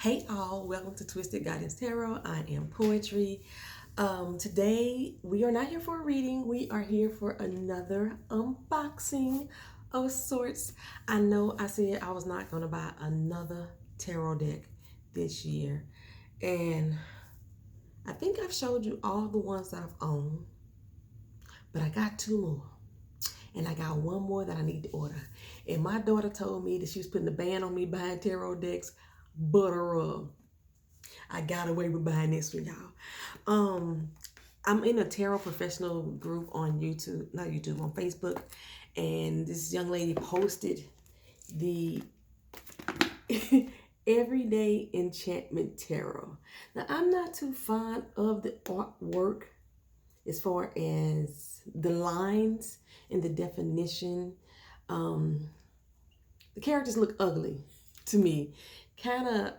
Hey all, welcome to Twisted Guidance Tarot. I am Poetry. Today we are not here for a reading. We are here for another unboxing of sorts. I know I said I was not going to buy another tarot deck this year. And I think I've showed you all the ones that I've owned. But I got two more. And I got one more that I need to order. And my daughter told me that she was putting a ban on me buying tarot decks. Butter up. I got away with buying this one, y'all. I'm in a tarot professional group on YouTube, not YouTube, on Facebook, and this young lady posted the Everyday Enchantment Tarot. Now, I'm not too fond of the artwork as far as the lines and the definition. The characters look ugly to me. Kind of,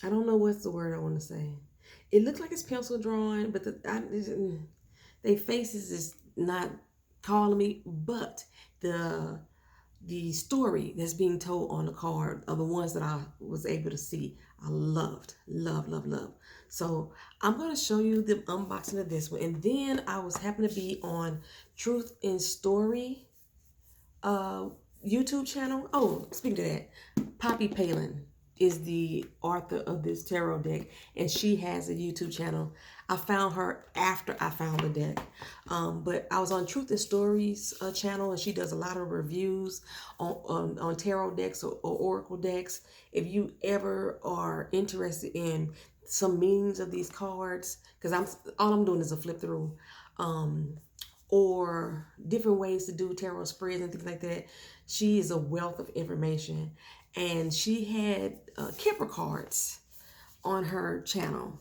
I don't know what's the word I want to say. It looks like it's pencil drawing, but their faces is not calling me. But the story that's being told on the card are the ones that I was able to see. I loved. So I'm going to show you the unboxing of this one. And then I was happened to be on Truth in Story YouTube channel. Oh, speaking of that, Palin is the author of this tarot deck, and she has a YouTube channel. I found her after I found the deck, but I was on Truth and Stories channel, and she does a lot of reviews on tarot decks or oracle decks. If you ever are interested in some meanings of these cards, because all I'm doing is a flip through, or different ways to do tarot spreads and things like that. She is a wealth of information, and she had Kipper cards on her channel.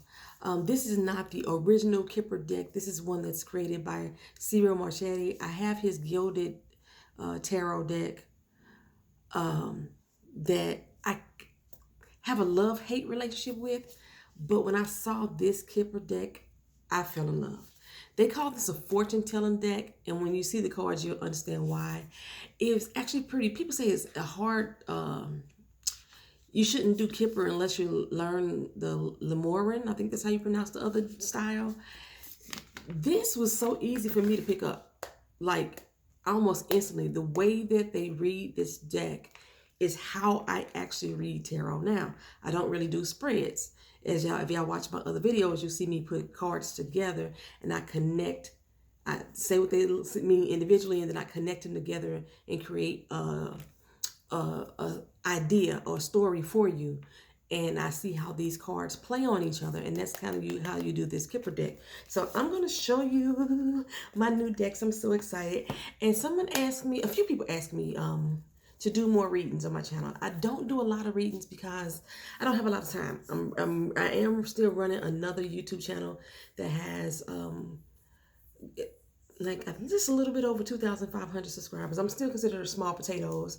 This is not the original Kipper deck. This is one that's created by Ciro Marchetti. I have his gilded tarot deck that I have a love-hate relationship with, but when I saw this Kipper deck, I fell in love. They call this a fortune-telling deck, and when you see the cards, you'll understand why. It's actually pretty. People say it's a hard. You shouldn't do Kipper unless you learn the Lemorin. I think that's how you pronounce the other style. This was so easy for me to pick up, like almost instantly. The way that they read this deck is how I actually read tarot now. I don't really do spreads. If y'all watch my other videos, you see me put cards together and I connect. I say what they mean individually, and then I connect them together and create a idea or a story for you. And I see how these cards play on each other, and that's kind of how you do this Kipper deck. So I'm going to show you my new decks. I'm so excited. And someone asked me, a few people asked me, to do more readings on my channel. I don't do a lot of readings because I don't have a lot of time. I am still running another YouTube channel that has like just a little bit over 2,500 subscribers. I'm still considered small potatoes,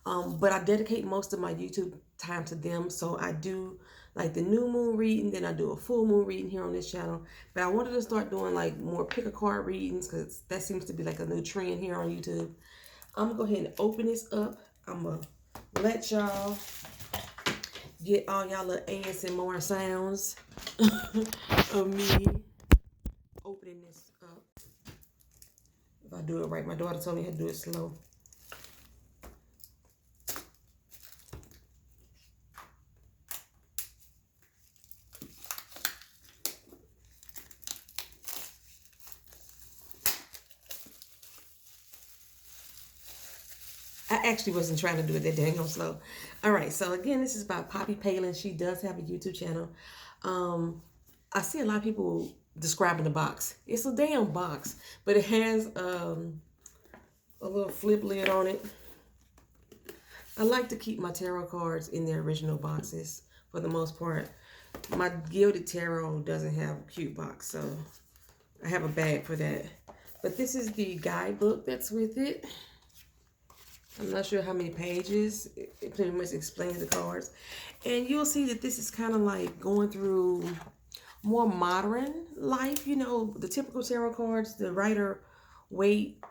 but I dedicate most of my YouTube time to them. So I do like the new moon reading, then I do a full moon reading here on this channel. But I wanted to start doing like more pick a card readings because that seems to be like a new trend here on YouTube. I'm gonna go ahead and open this up. I'm gonna let y'all get all y'all little ASMR sounds of me opening this up. If I do it right, my daughter told me how to do it slow. I actually wasn't trying to do it that dang on slow. All right, so again, this is by Palin. She does have a YouTube channel. I see a lot of people describing the box. It's a damn box, but it has a little flip lid on it. I like to keep my tarot cards in their original boxes for the most part. My gilded tarot doesn't have a cute box, so I have a bag for that. But this is the guidebook that's with it. I'm not sure how many pages. It pretty much explains the cards. And you'll see that this is kind of like going through more modern life. You know, the typical tarot cards, the Rider-Waite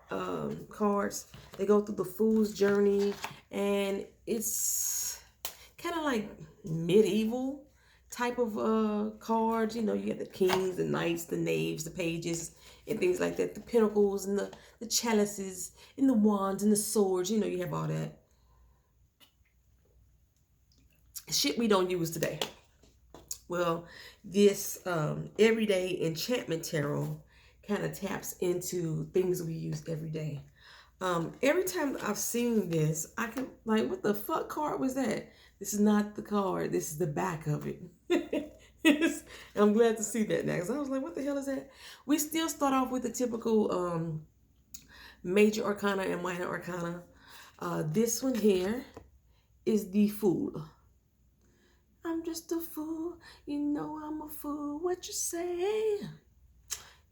cards, they go through the fool's journey. And it's kind of like medieval type of cards. You know, you got the kings, the knights, the knaves, the pages, and things like that. The pinnacles and the chalices and the wands and the swords. You know, you have all that shit we don't use today. Well, this everyday enchantment tarot kind of taps into things we use every day. Every time I've seen this, I can like, what the fuck card was that? This is not the card. This is the back of it. I'm glad to see that now, because I was like, what the hell is that? We still start off with the typical major arcana and minor arcana. This one here is the Fool. I'm just a fool. You know I'm a fool. What you say?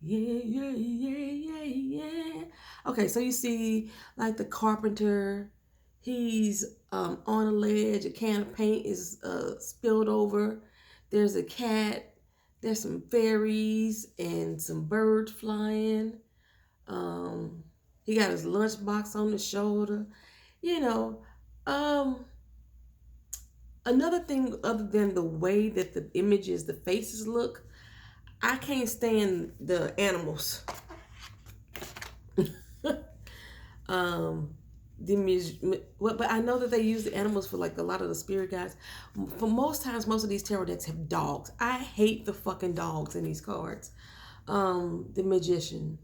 Yeah, yeah, yeah, yeah, yeah. Okay, so you see like the carpenter, he's on a ledge, a can of paint is spilled over. There's a cat, there's some fairies and some birds flying. He got his lunchbox on his shoulder. You know, another thing other than the way that the images, the faces look, I can't stand the animals. But I know that they use the animals for like a lot of the spirit guides. For most times, most of these tarot decks have dogs. I hate the fucking dogs in these cards. The Magician.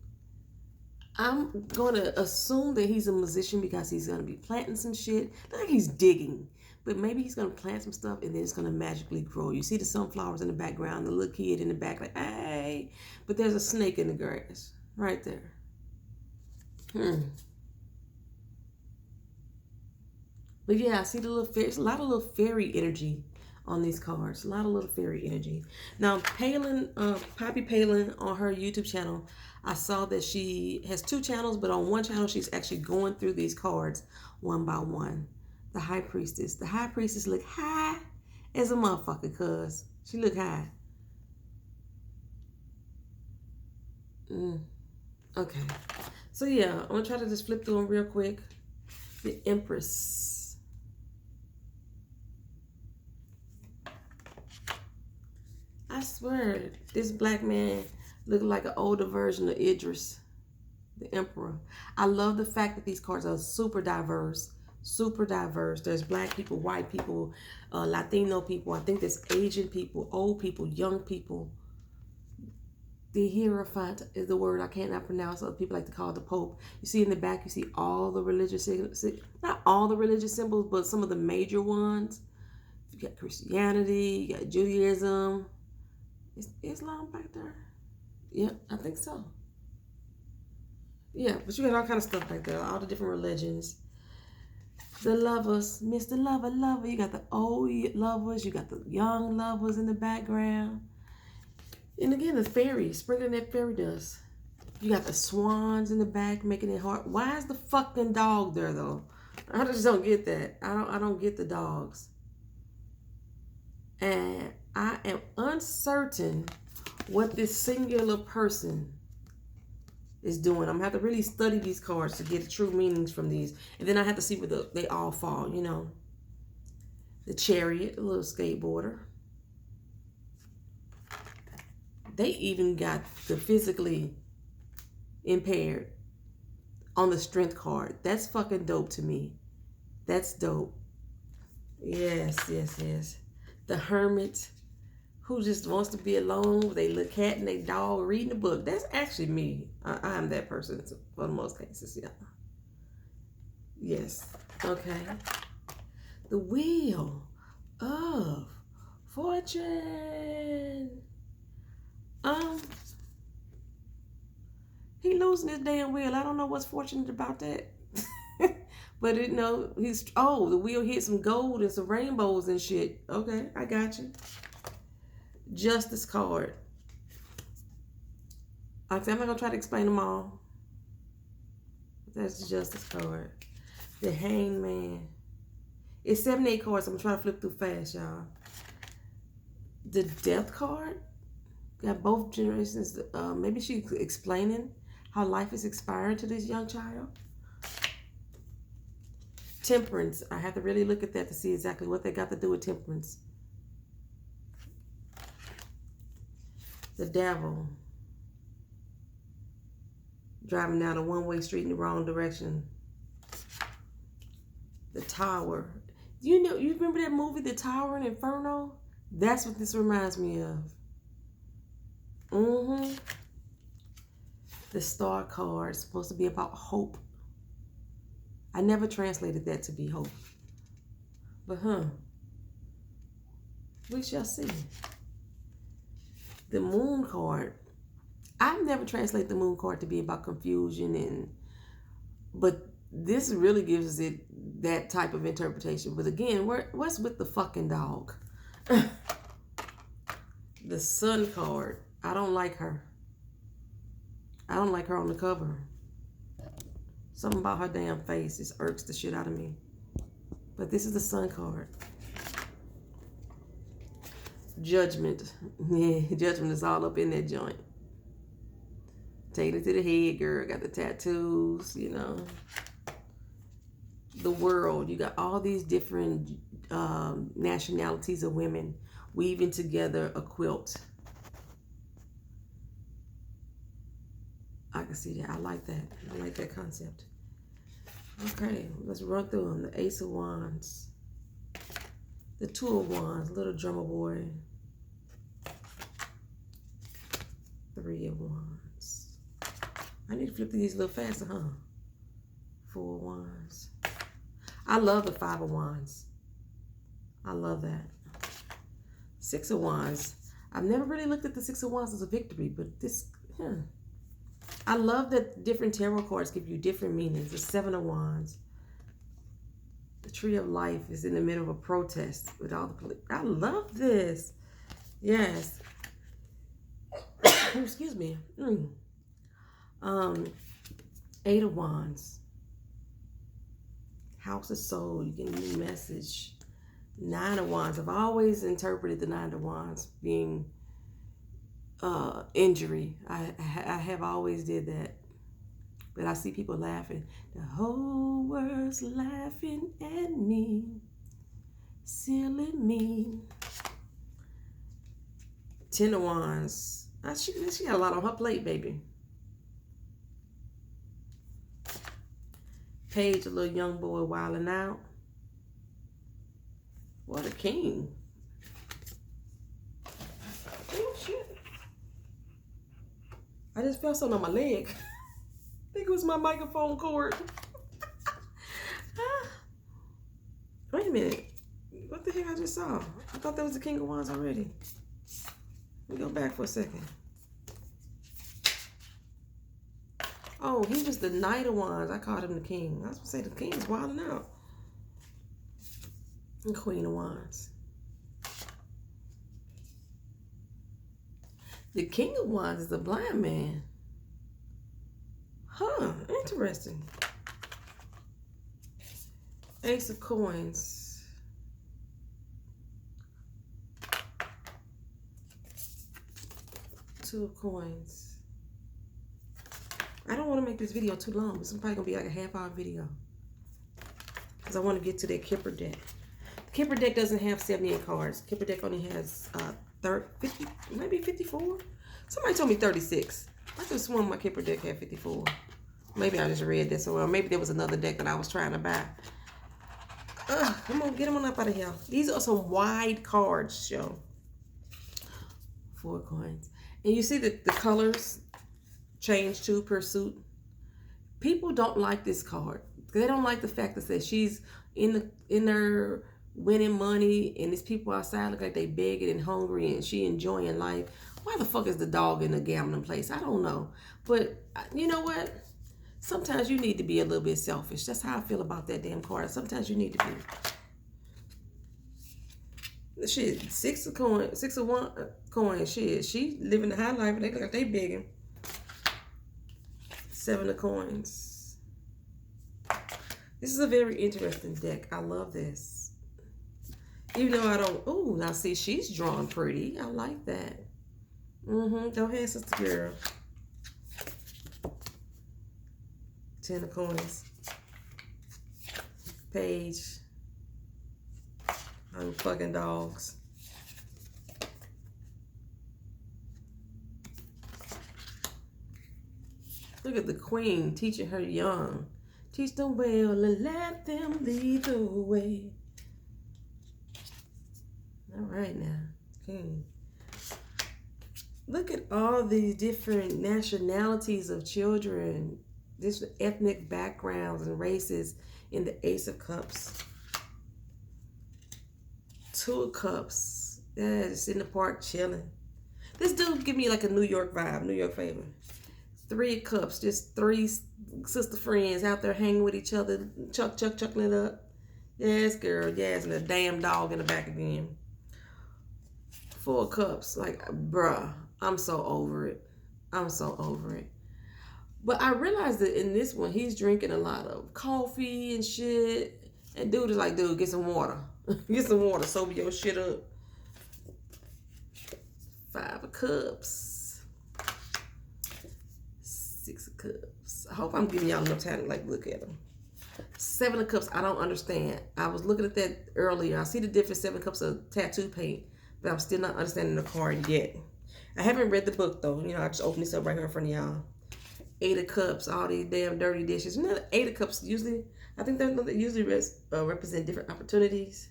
I'm going to assume that he's a musician because he's going to be planting some shit. Not like he's digging, but maybe he's going to plant some stuff and then it's going to magically grow. You see the sunflowers in the background, the little kid in the back like, hey, but there's a snake in the grass right there. But yeah, I see the little fairies, a lot of little fairy energy on these cards. A lot of little fairy energy. Now, Palin, Poppy Palin on her YouTube channel, I saw that she has 2 channels, but on one channel, she's actually going through these cards one by one. The High Priestess. The High Priestess look high as a motherfucker, cuz. She look high. Okay. So yeah, I'm going to try to just flip through them real quick. The Empress. I swear, this black man looked like an older version of Idris, the Emperor. I love the fact that these cards are super diverse. Super diverse. There's black people, white people, Latino people. I think there's Asian people, old people, young people. The Hierophant is the word I cannot pronounce. Other people like to call it the Pope. You see in the back, you see all the religious, not all the religious symbols, but some of the major ones. You got Christianity, you got Judaism. Is Islam back there? Yeah, I think so. Yeah, but you got all kind of stuff back there, all the different religions. The lovers, Mr. Lover, Lover. You got the old lovers, you got the young lovers in the background. And again, the fairies, sprinkling that fairy dust. You got the swans in the back making it hard. Why is the fucking dog there though? I just don't get that. I don't get the dogs. And I am uncertain what this singular person is doing. I'm gonna have to really study these cards to get the true meanings from these. And then I have to see where they all fall, you know. The Chariot, a little skateboarder. They even got the physically impaired on the Strength card. That's fucking dope to me. That's dope. Yes, yes, yes. The Hermit, who just wants to be alone with a little cat and a dog reading a book. That's actually me. I am that person for the most cases, yeah. Yes. Okay. The Wheel of Fortune. He losing his damn wheel. I don't know what's fortunate about that. But it no, the wheel hit some gold and some rainbows and shit. Okay, I got you. Justice card. I'm not gonna try to explain them all. That's the Justice card. The Hanged Man. It's 78 cards. I'm gonna try to flip through fast, y'all. The Death card. Got both generations. Maybe she's explaining how life is expiring to this young child. Temperance. I have to really look at that to see exactly what they got to do with temperance. The Devil. Driving down a one-way street in the wrong direction. The Tower. You remember that movie, The Tower and Inferno? That's what this reminds me of. The Star card is supposed to be about hope. I never translated that to be hope. But we shall see. The Moon card. I've never translated the Moon card to be about confusion, but this really gives it that type of interpretation. But again, what's with the fucking dog? The Sun card. I don't like her. I don't like her on the cover. Something about her damn face just irks the shit out of me. But this is the Sun card. Judgment. Yeah, Judgment is all up in that joint. Take it to the head, girl. Got the tattoos, you know. The World. You got all these different nationalities of women weaving together a quilt. I can see that. I like that. I like that concept. Okay, let's run through them. The Ace of Wands. The Two of Wands. Little drummer boy. Three of Wands. I need to flip these a little faster, huh? Four of Wands. I love the Five of Wands. I love that. Six of Wands. I've never really looked at the Six of Wands as a victory, but this, I love that different tarot cards give you different meanings. The Seven of Wands. The Tree of Life is in the middle of a protest with all the police. I love this. Yes. Excuse me. Eight of Wands. House of Soul. You get a new message. Nine of Wands. I've always interpreted the Nine of Wands being injury. I have always did that. But I see people laughing. The whole world's laughing at me. Silly me. Ten of Wands. She got a lot on her plate, baby. Page, a little young boy wilding out. What a king. Oh, shit. I just felt something on my leg. I think it was my microphone cord. Wait a minute. What the heck I just saw? I thought that was the King of Wands already. Let me go back for a second. Oh, he was the Knight of Wands. I called him the King. I was going to say the King is wilding out. And Queen of Wands. The King of Wands is a blind man. Huh, interesting. Ace of Coins. Two of Coins. I don't want to make this video too long. It's probably going to be like a half-hour video. Because I want to get to that Kipper Deck. The Kipper Deck doesn't have 78 cards. Kipper Deck only has 50, maybe 54. Somebody told me 36. I just swung my Kipper Deck had 54. Maybe I just read this, or maybe there was another deck that I was trying to buy. Come on, get them on up out of here. These are some wide cards, show. 4 coins. And you see the colors change too per suit. People don't like this card. They don't like the fact that she's in her winning money, and these people outside look like they begging and hungry, and she enjoying life. Why the fuck is the dog in the gambling place? I don't know. But you know what? Sometimes you need to be a little bit selfish. That's how I feel about that damn card. Sometimes you need to be. Shit, 6 of coins, 6 of one coin. Shit, she living the high life, and they look like they begging. 7 of coins. This is a very interesting deck. I love this. Even though I don't. Oh, now see, she's drawn pretty. I like that. Go ahead, sister girl. 10 of coins. page. I'm fucking dogs. Look at the queen teaching her young. Teach them well and let them lead the way. All right now, king. Look at all these different nationalities of children, different ethnic backgrounds and races in the Ace of Cups. Two of Cups. Yeah, just in the park chilling. This dude give me like a New York vibe, New York flavor. Three of Cups, just three sister friends out there hanging with each other, chuckling it up. Yes, girl, yes, and a damn dog in the back again. Four of Cups, like, bruh, I'm so over it. I'm so over it. But I realized that in this one, he's drinking a lot of coffee and shit. And dude is like, dude, get some water. Get some water, sober your shit up. Five of Cups. Six of Cups. I hope I'm giving y'all enough time to like look at them. Seven of Cups, I don't understand. I was looking at that earlier. I see the different 7 cups of tattoo paint, but I'm still not understanding the card yet. I haven't read the book though. You know, I just opened this up right here in front of y'all. 8 of Cups, all these damn dirty dishes. You know, the 8 of Cups usually, I think they usually represent different opportunities.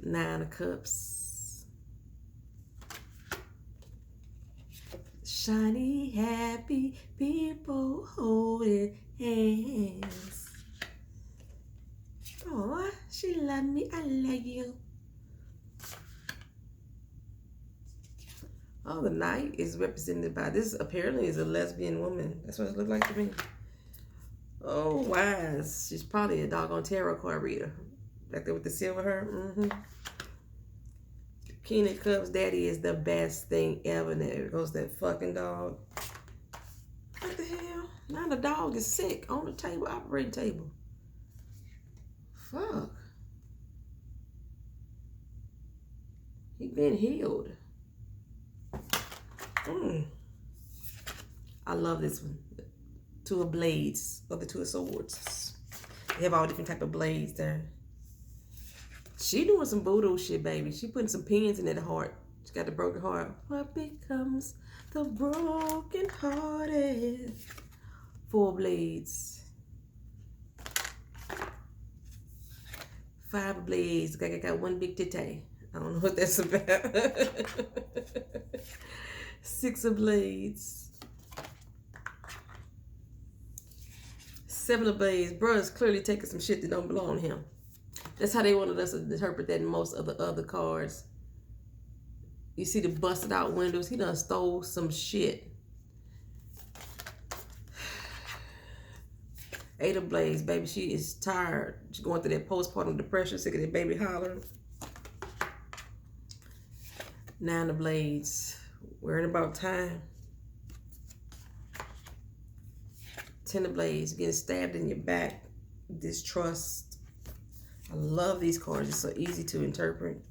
Nine of Cups. Shiny, happy people holding hands. Oh, she love me, I love you. Oh, the Knight is represented by, this apparently is a lesbian woman. That's what it looked like to me. Oh, Wise. She's probably a doggone tarot card reader. Like that with the silver hair. King of Cups, daddy is the best thing ever. And there goes that fucking dog. What the hell? Now the dog is sick on the table, operating table. Fuck. He been healed. I love this one. Two of Blades, or the Two of Swords. They have all different type of blades there. She doing some voodoo shit, baby. She putting some pins in that heart. She got the broken heart. What becomes the broken hearted? 4 Blades. 5 Blades. Got one big titty. I don't know what that's about. 6 of Blades. 7 of Blades. Bruh is clearly taking some shit that don't belong to him. That's how they wanted us to interpret that in most of the other cards. You see the busted out windows. He done stole some shit. 8 of Blades, baby. She is tired. She's going through that postpartum depression, sick of that baby hollering. 9 of Blades. Worried about time. 10 of Blades. Getting stabbed in your back. Distrust. I love these cards. It's so easy to interpret.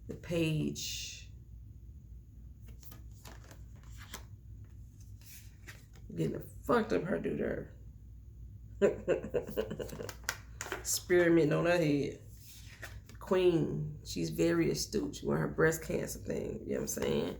The Page. Getting a fucked up herder there. Spearmint on her head. Queen. She's very astute. She won her breast cancer thing. You know what I'm saying?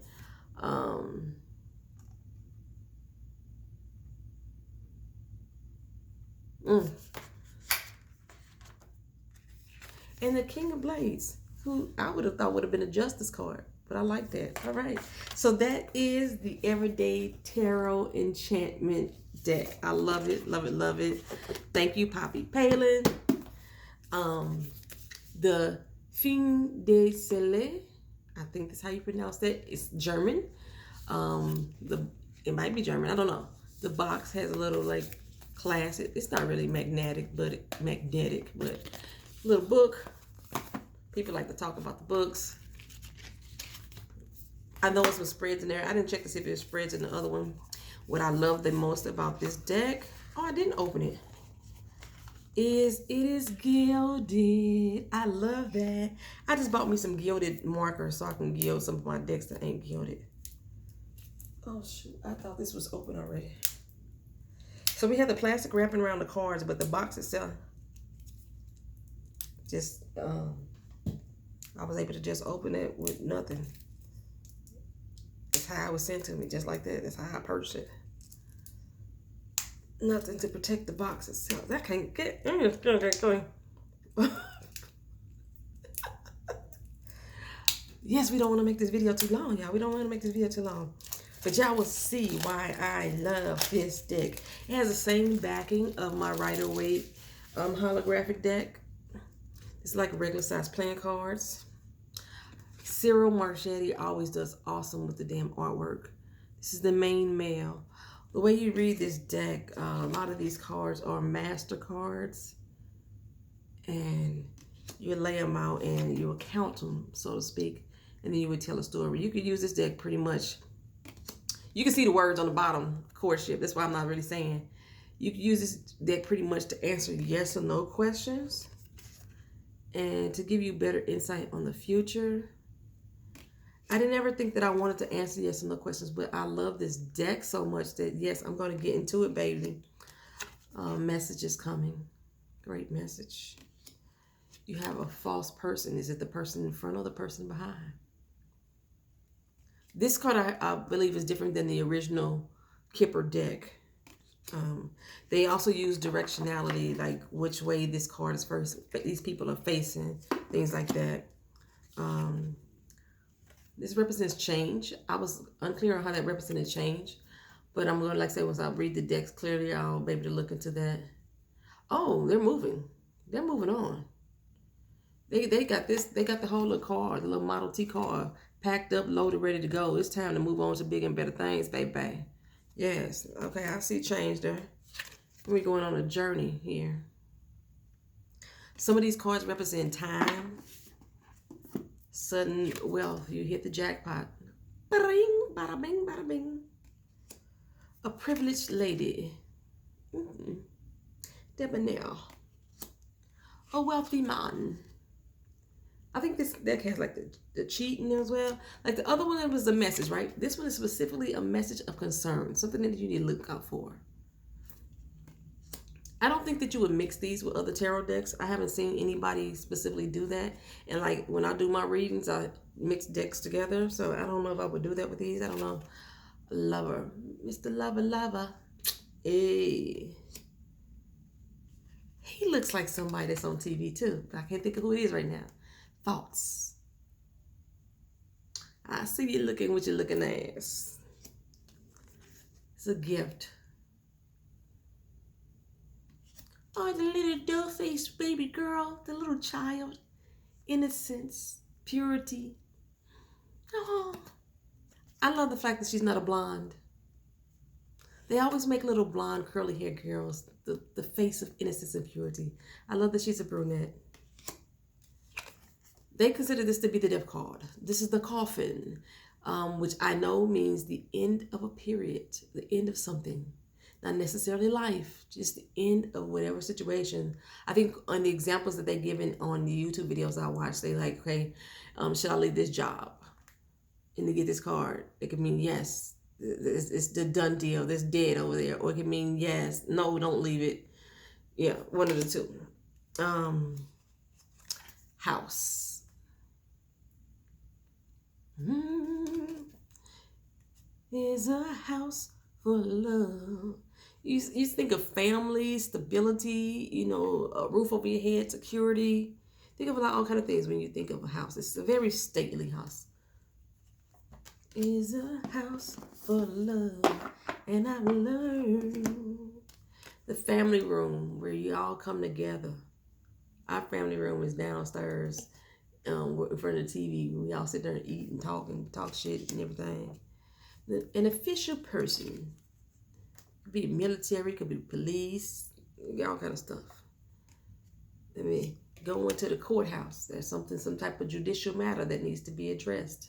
And the King of Blades, who I would have thought would have been a Justice card. But I like that. All right. So that is the Everyday Tarot Enchantment deck. I love it. Love it. Love it. Thank you, Poppy Palin. The Fin de Siecle, I think that's how you pronounce that. It's German. It might be German. I don't know. The box has a little like class. It's not really magnetic, but little book. People like to talk about the books. I know it's some spreads in there. I didn't check to see if there's spreads in the other one. What I love the most about this deck, oh, I didn't open it, is it is gilded. I love that. I just bought me some gilded markers so I can gild some of my decks that ain't gilded. Oh shoot, I thought this was open already. So we have the plastic wrapping around the cards, but the box itself, just, I was able to just open it with nothing. That's how it was sent to me, just like that. That's how I purchased it. Nothing to protect the box itself. That can't get. Yes, we don't want to make this video too long, y'all. We don't want to make this video too long. But y'all will see why I love this deck. It has the same backing of my Rider-Waite holographic deck. It's like regular size playing cards. Ciro Marchetti always does awesome with the damn artwork. This is the main male. The way you read this deck, a lot of these cards are master cards. And you lay them out and you will count them, so to speak. And then you would tell a story. You could use this deck pretty much. You can see the words on the bottom, courtship. That's why I'm not really saying. You could use this deck pretty much to answer yes or no questions. And to give you better insight on the future. I didn't ever think that I wanted to answer yes or no questions, but I love this deck so much that yes, I'm going to get into it, baby. Message is coming. Great message. You have a false person. Is it the person in front or the person behind? This card, I believe, is different than the original Kipper deck. They also use directionality, like which way this card is first, these people are facing, things like that. This represents change. I was unclear on how that represented change, but I'm going to, like I say, once I read the decks clearly, I'll be able to look into that. Oh, they're moving. They're moving on. They got this. They got the whole little car, the little Model T car, packed up, loaded, ready to go. It's time to move on to bigger and better things, baby. Yes. Okay, I see change there. We're going on a journey here. Some of these cards represent time, sudden wealth. You hit the jackpot. Ba-ring, bada bing, bada bing. A privileged lady. Debonair. A wealthy man. I think this deck has like the cheating as well. Like the other one, it was a message, right? This one is specifically a message of concern. Something that you need to look out for. I don't think that you would mix these with other tarot decks. I haven't seen anybody specifically do that. And like when I do my readings, I mix decks together. So I don't know if I would do that with these. I don't know. Lover. Mr. Lover. Hey. He looks like somebody that's on TV too. I can't think of who it is right now. Thoughts. I see you looking with your looking ass. It's a gift. Oh, the little doe-faced baby girl, the little child. Innocence, purity. Oh, I love the fact that she's not a blonde. They always make little blonde curly hair girls the face of innocence and purity. I love that she's a brunette. They consider this to be the death card. This is the coffin, which I know means the end of a period, the end of something. Not necessarily life, just the end of whatever situation. I think on the examples that they're given on the YouTube videos I watch, they like, okay, should I leave this job? And to get this card, it could mean yes, it's the done deal, it's dead over there. Or it could mean yes, no, don't leave it. Yeah, one of the two. House. Is a house for love. You think of family, stability, you know, a roof over your head, security. Think of all kind of things when you think of a house. It's a very stately house. Is a house for love. And I've learned the family room where you all come together. Our family room is downstairs in front of the TV. We all sit there and eat and talk shit and everything. An official person. Could be military, could be police, all kind of stuff. I mean, going to the courthouse. There's some type of judicial matter that needs to be addressed.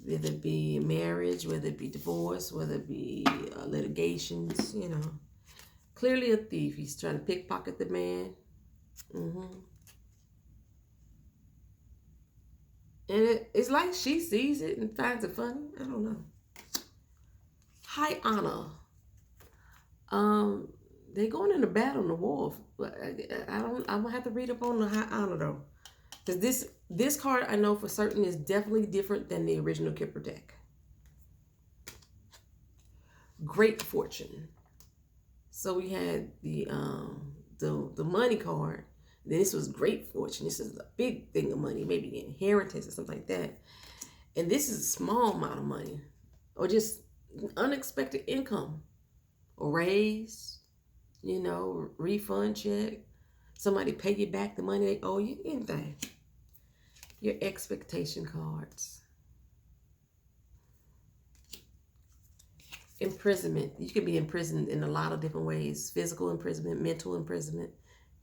Whether it be marriage, whether it be divorce, whether it be litigations, you know. Clearly a thief. He's trying to pickpocket the man. And it's like she sees it and finds it funny. I don't know. High honor. They going into battle in the war, but I don't. I'm gonna have to read up on the high honor though, because this card I know for certain is definitely different than the original Kipper deck. Great fortune. So we had the money card. Then this was great fortune. This is a big thing of money, maybe inheritance or something like that. And this is a small amount of money, or just unexpected income, or raise, refund check, somebody pay you back the money they owe you, anything. Your expectation cards. Imprisonment. You can be imprisoned in a lot of different ways. Physical imprisonment, mental imprisonment.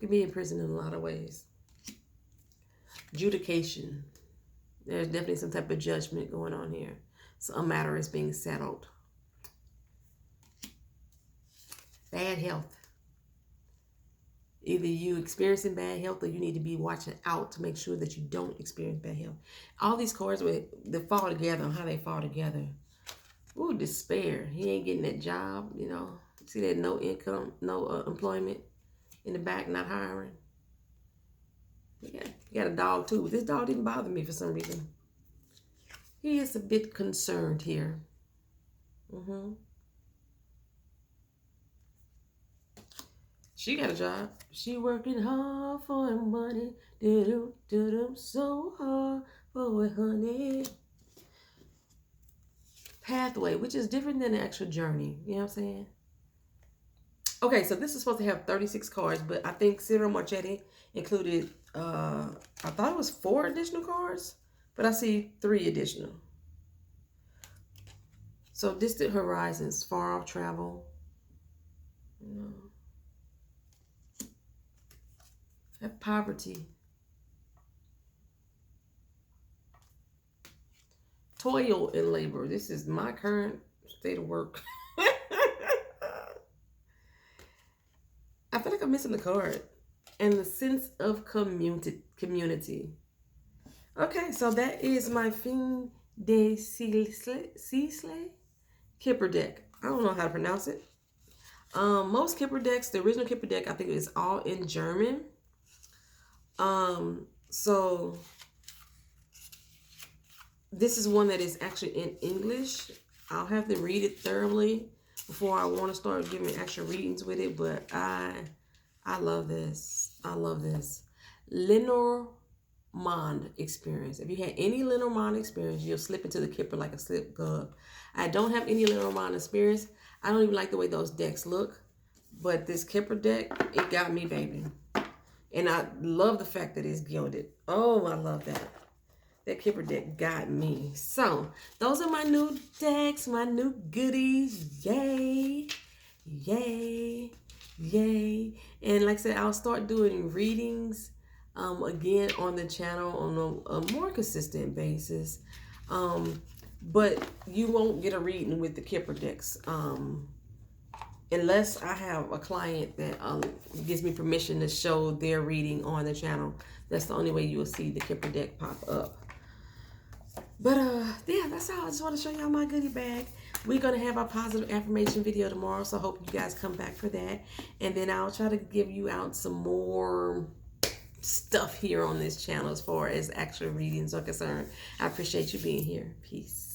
You can be imprisoned in a lot of ways. Adjudication. There's definitely some type of judgment going on here. So a matter is being settled. Bad health. Either you experiencing bad health or you need to be watching out to make sure that you don't experience bad health. All these cards, they fall together on how they fall together. Ooh, despair. He ain't getting that job, See that no income, no employment in the back, not hiring. You got a dog too. This dog didn't bother me for some reason. He is a bit concerned here. She got a job. She working hard for her money. So hard for it, honey. Pathway, which is different than the actual journey. You know what I'm saying? Okay, so this is supposed to have 36 cards, but I think Ciro Marchetti included, I thought it was 4 additional cards, but I see 3 additional. So distant horizons, far off travel. Have poverty. Toil and labor. This is my current state of work. I feel like I'm missing the card. And the sense of community. Okay, so that is my Fin de Siecle Kipper deck. I don't know how to pronounce it. Most Kipper decks, the original Kipper deck, I think is all in German. So this is one that is actually in English. I'll have to read it thoroughly before I want to start giving actual readings with it, but I love this. I love this. Lenormand experience. If you had any Lenormand experience, you'll slip into the Kipper like a slip glove. I don't have any Lenormand experience. I don't even like the way those decks look, but this Kipper deck, it got me, baby. And I love the fact that it's gilded. Oh, I love that. That Kipper deck got me. So, those are my new decks, my new goodies. Yay. Yay. Yay. And like I said, I'll start doing readings again on the channel on a more consistent basis. But you won't get a reading with the Kipper decks. Unless I have a client that gives me permission to show their reading on the channel. That's the only way you will see the Kipper deck pop up. But yeah, that's all. I just want to show y'all my goodie bag. We're going to have our positive affirmation video tomorrow, so I hope you guys come back for that. And then I'll try to give you out some more stuff here on this channel as far as actual readings are concerned. I appreciate you being here. Peace.